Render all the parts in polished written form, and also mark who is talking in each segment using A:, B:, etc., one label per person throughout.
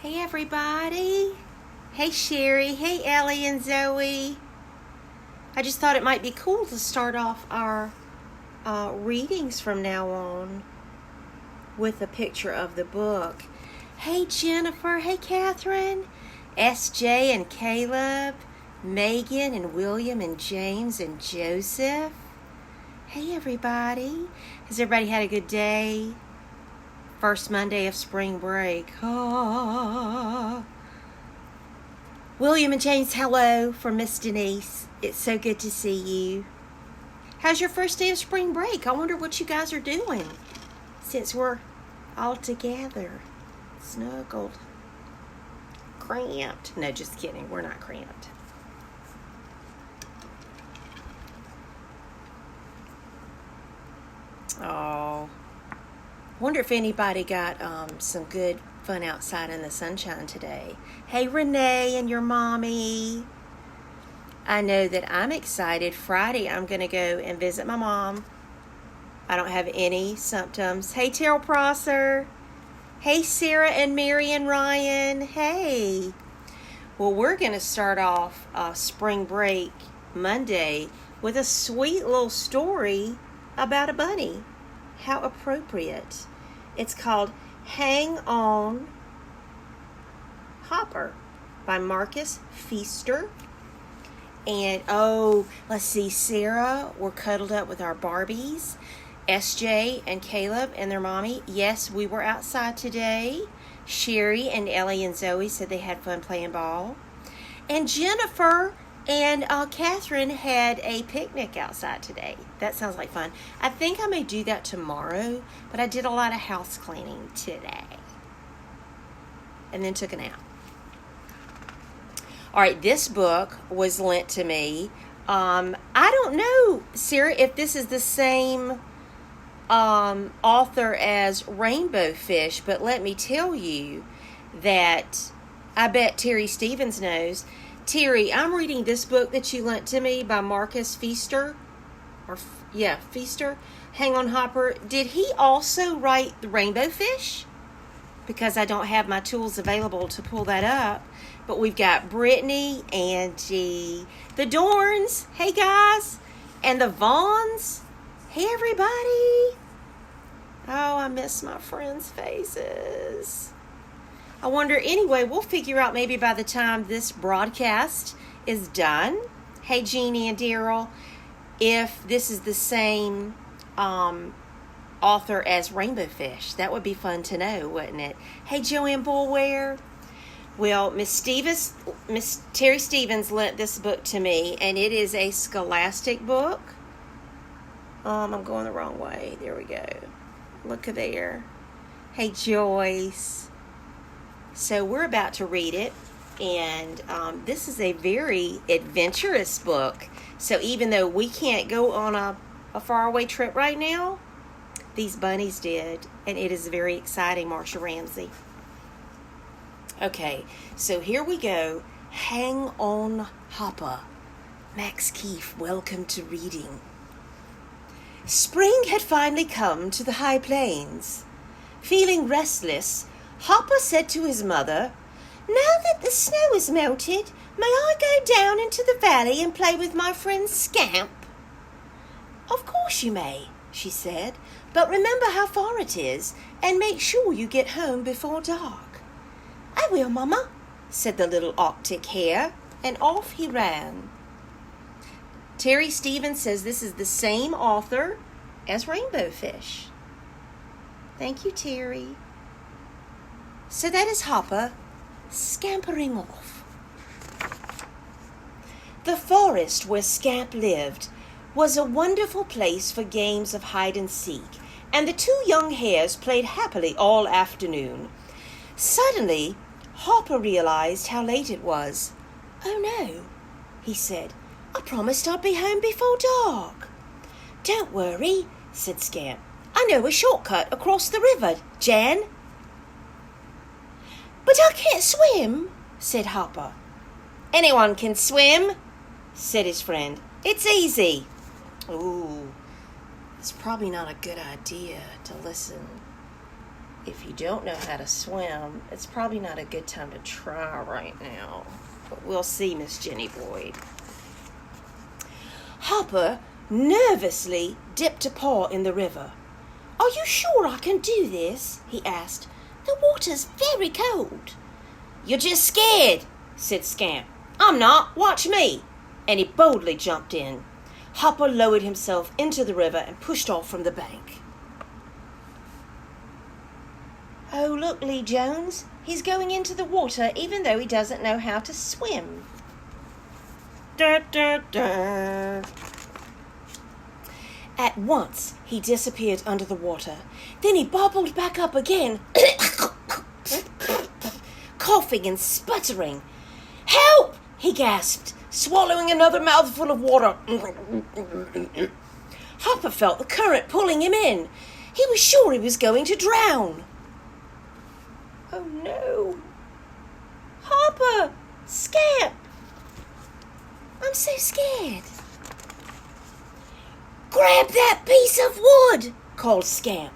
A: Hey everybody. Hey Sherry. Hey Ellie and Zoe. I just thought it might be cool to start off our readings from now on with a picture of the book. Hey Jennifer. Hey Catherine. SJ and Caleb. Megan and William and James and Joseph. Hey everybody. Has everybody had a good day? First Monday of spring break. William and James, hello from Miss Denise. It's so good to see you. How's your first day of spring break? I wonder what you guys are doing since we're all together. Snuggled. Cramped. No, just kidding. We're not cramped. Oh. Wonder if anybody got some good fun outside in the sunshine today. Hey Renee and your mommy. I know that I'm excited. Friday I'm going to go and visit my mom. I don't have any symptoms. Hey Terrell Prosser. Hey Sarah and Mary and Ryan. Hey. Well, we're going to start off spring break Monday with a sweet little story about a bunny. How appropriate. It's called Hang On Hopper by Marcus Pfister. And let's see, Sarah, we're cuddled up with our Barbies. SJ and Caleb and their mommy. Yes, we were outside today. Sherry and Ellie and Zoe said they had fun playing ball. And Jennifer and Catherine had a picnic outside today. That sounds like fun. I think I may do that tomorrow, but I did a lot of house cleaning today. And then took a nap. All right, this book was lent to me. I don't know, Sarah, if this is the same author as Rainbow Fish, but let me tell you that I bet Terry Stevens knows. Terry, I'm reading this book that you lent to me by Marcus Pfister. Pfister. Hang On Hopper. Did he also write The Rainbow Fish? Because I don't have my tools available to pull that up. But we've got Brittany, Angie, the Dorns. Hey guys. And the Vaughns. Hey everybody. Oh, I miss my friends' faces. I wonder, anyway, we'll figure out maybe by the time this broadcast is done, hey Jeannie and Daryl, if this is the same author as Rainbow Fish. That would be fun to know, wouldn't it? Hey Joanne Boulware. Well, Miss Terry Stevens lent this book to me, and it is a Scholastic book. I'm going the wrong way. There we go. Look there. Hey Joyce. So we're about to read it, and this is a very adventurous book. So even though we can't go on a faraway trip right now, these bunnies did, and it is very exciting, Marsha Ramsey. Okay, so here we go. Hang On Hopper. Max Keefe, welcome to reading. Spring had finally come to the high plains. Feeling restless, Hopper said to his mother, "Now that the snow is melted, may I go down into the valley and play with my friend Scamp?" "Of course you may," she said, "but remember how far it is, and make sure you get home before dark." "I will, Mama," said the little Arctic hare, and off he ran. Terry Stevens says this is the same author as Rainbow Fish. Thank you, Terry. So that is Hopper scampering off. The forest where Scamp lived was a wonderful place for games of hide and seek, and the two young hares played happily all afternoon. Suddenly, Hopper realized how late it was. "Oh no," he said, "I promised I'd be home before dark." "Don't worry," said Scamp. "I know a shortcut across the river, Jan." "But I can't swim," said Hopper. "Anyone can swim," said his friend. "It's easy." Ooh, it's probably not a good idea to listen If you don't know how to swim, it's probably not a good time to try right now. But we'll see, Miss Jenny Boyd. Hopper nervously dipped a paw in the river. "Are you sure I can do this?" he asked. "The water's very cold." "You're just scared," said Scamp. "I'm not. Watch me." And he boldly jumped in. Hopper lowered himself into the river and pushed off from the bank. "Oh, look, Lee Jones. He's going into the water even though he doesn't know how to swim." Da, da, da. At once, he disappeared under the water. Then he bubbled back up again, coughing and sputtering. "Help!" he gasped, swallowing another mouthful of water. Hopper felt the current pulling him in. He was sure he was going to drown. "Oh no! Hopper! Scamp! I'm so scared." "Grab that piece of wood!" called Scamp.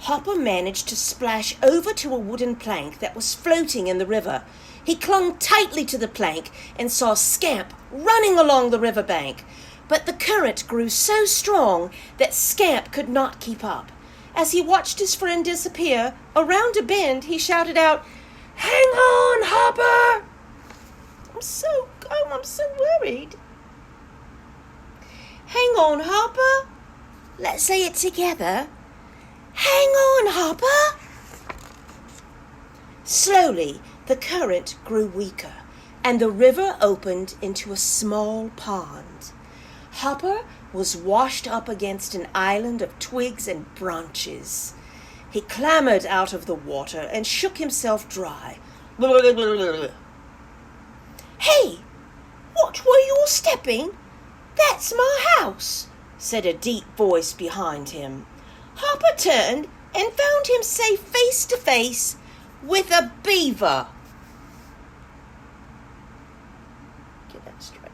A: Hopper managed to splash over to a wooden plank that was floating in the river. He clung tightly to the plank and saw Scamp running along the riverbank. But the current grew so strong that Scamp could not keep up. As he watched his friend disappear, around a bend he shouted out, "Hang on, Hopper!" I'm so worried. "Hang on, Hopper." Let's say it together. "Hang on, Hopper." Slowly, the current grew weaker, and the river opened into a small pond. Hopper was washed up against an island of twigs and branches. He clambered out of the water and shook himself dry. "Hey, what were you all stepping? That's my house," said a deep voice behind him. Hopper turned and found himself face to face with a beaver. Get that straight.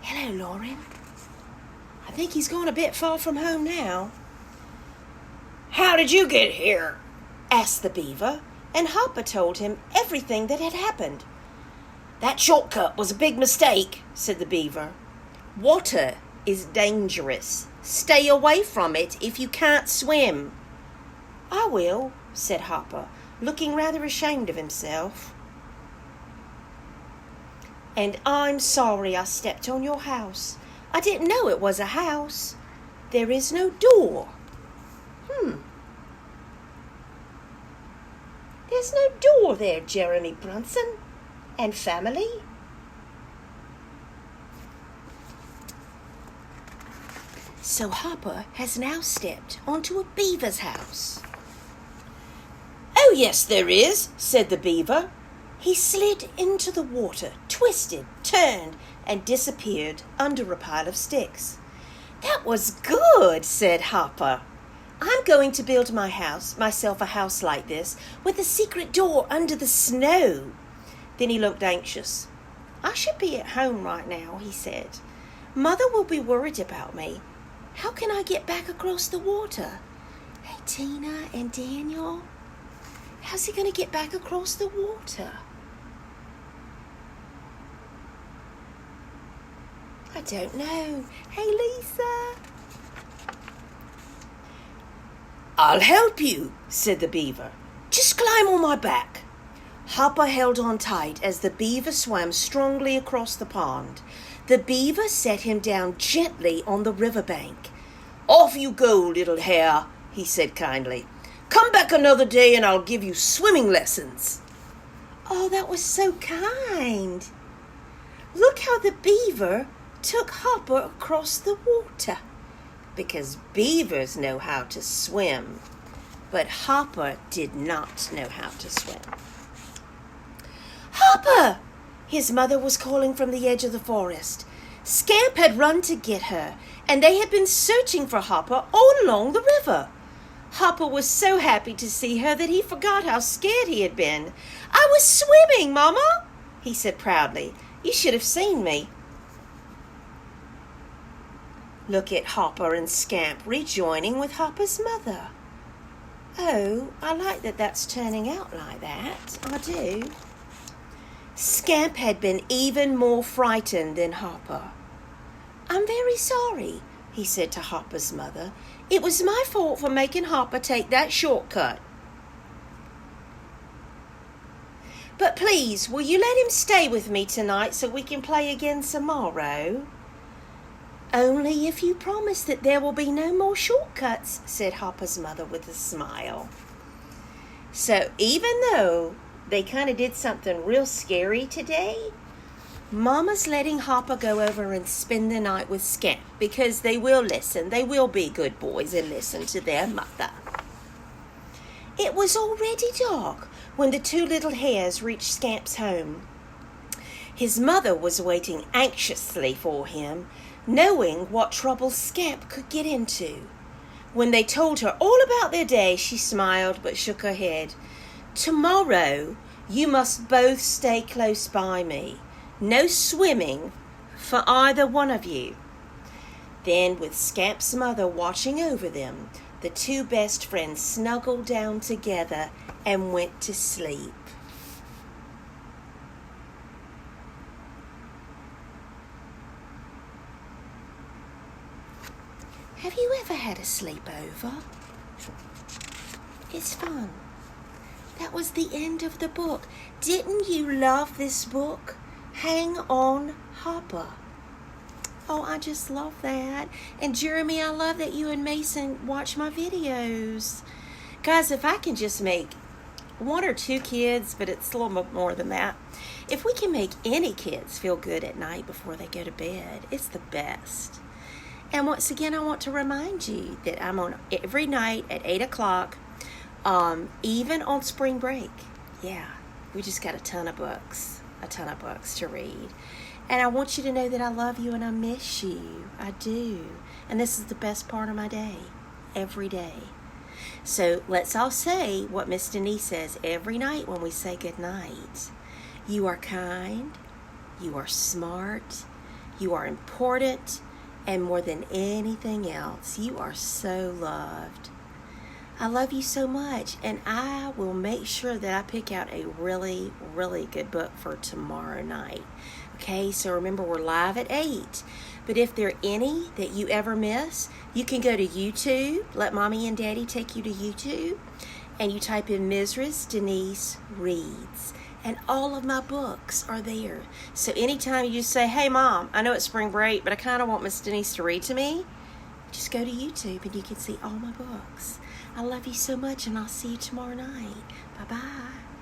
A: "Hello, Lauren. I think he's gone a bit far from home now." "How did you get here?" asked the beaver, and Hopper told him everything that had happened. "That shortcut was a big mistake," said the beaver. "Water is dangerous. Stay away from it if you can't swim." "I will," said Hopper, looking rather ashamed of himself. "And I'm sorry I stepped on your house. I didn't know it was a house. There is no door." "There's no door there, Jeremy Brunson and family." So Hopper has now stepped onto a beaver's house. "Oh, yes, there is," said the beaver. He slid into the water, twisted, turned, and disappeared under a pile of sticks. "That was good," said Hopper. "I'm going to build myself a house like this, with a secret door under the snow." Then he looked anxious. "I should be at home right now," he said. "Mother will be worried about me. How can I get back across the water? Hey, Tina and Daniel, how's he going to get back across the water?" "I don't know. Hey, Lisa." "I'll help you," said the beaver. "Just climb on my back." Hopper held on tight as the beaver swam strongly across the pond. The beaver set him down gently on the riverbank. "Off you go, little hare," he said kindly. "Come back another day and I'll give you swimming lessons." "Oh, that was so kind." Look how the beaver took Hopper across the water. Because beavers know how to swim, but Hopper did not know how to swim. "Hopper!" His mother was calling from the edge of the forest. Scamp had run to get her, and they had been searching for Hopper all along the river. Hopper was so happy to see her that he forgot how scared he had been. "I was swimming, Mama," he said proudly. "You should have seen me." Look at Hopper and Scamp rejoining with Hopper's mother. Oh, I like that that's turning out like that. I do. Scamp had been even more frightened than Hopper. I'm very sorry, he said to Hopper's mother. It was my fault for making Hopper take that shortcut. But please, will you let him stay with me tonight so we can play again tomorrow? Only if you promise that there will be no more shortcuts, said Hopper's mother with a smile. So even though they kind of did something real scary today, Mama's letting Hopper go over and spend the night with Scamp because they will listen. They will be good boys and listen to their mother. It was already dark when the two little hares reached Scamp's home. His mother was waiting anxiously for him, knowing what trouble Scamp could get into. When they told her all about their day, she smiled but shook her head. Tomorrow, you must both stay close by me. No swimming for either one of you. Then, with Scamp's mother watching over them, the two best friends snuggled down together and went to sleep. Have you ever had a sleepover? It's fun. That was the end of the book. Didn't you love this book? Hang on, Hopper. Oh, I just love that. And Jeremy, I love that you and Mason watch my videos. Guys, if I can just make one or two kids, but it's a little bit more than that. If we can make any kids feel good at night before they go to bed, it's the best. And once again, I want to remind you that I'm on every night at 8 o'clock, even on spring break. Yeah, we just got a ton of books to read. And I want you to know that I love you and I miss you. I do. And this is the best part of my day, every day. So let's all say what Miss Denise says every night when we say good night. You are kind, you are smart, you are important, and more than anything else, you are so loved. I love you so much, and I will make sure that I pick out a really, really good book for tomorrow night. Okay, so remember we're live at 8. But if there are any that you ever miss, you can go to YouTube. Let Mommy and Daddy take you to YouTube. And you type in Mrs. Denise Reads. And all of my books are there. So anytime you say, hey, Mom, I know it's spring break, but I kind of want Miss Denise to read to me, just go to YouTube and you can see all my books. I love you so much, and I'll see you tomorrow night. Bye-bye.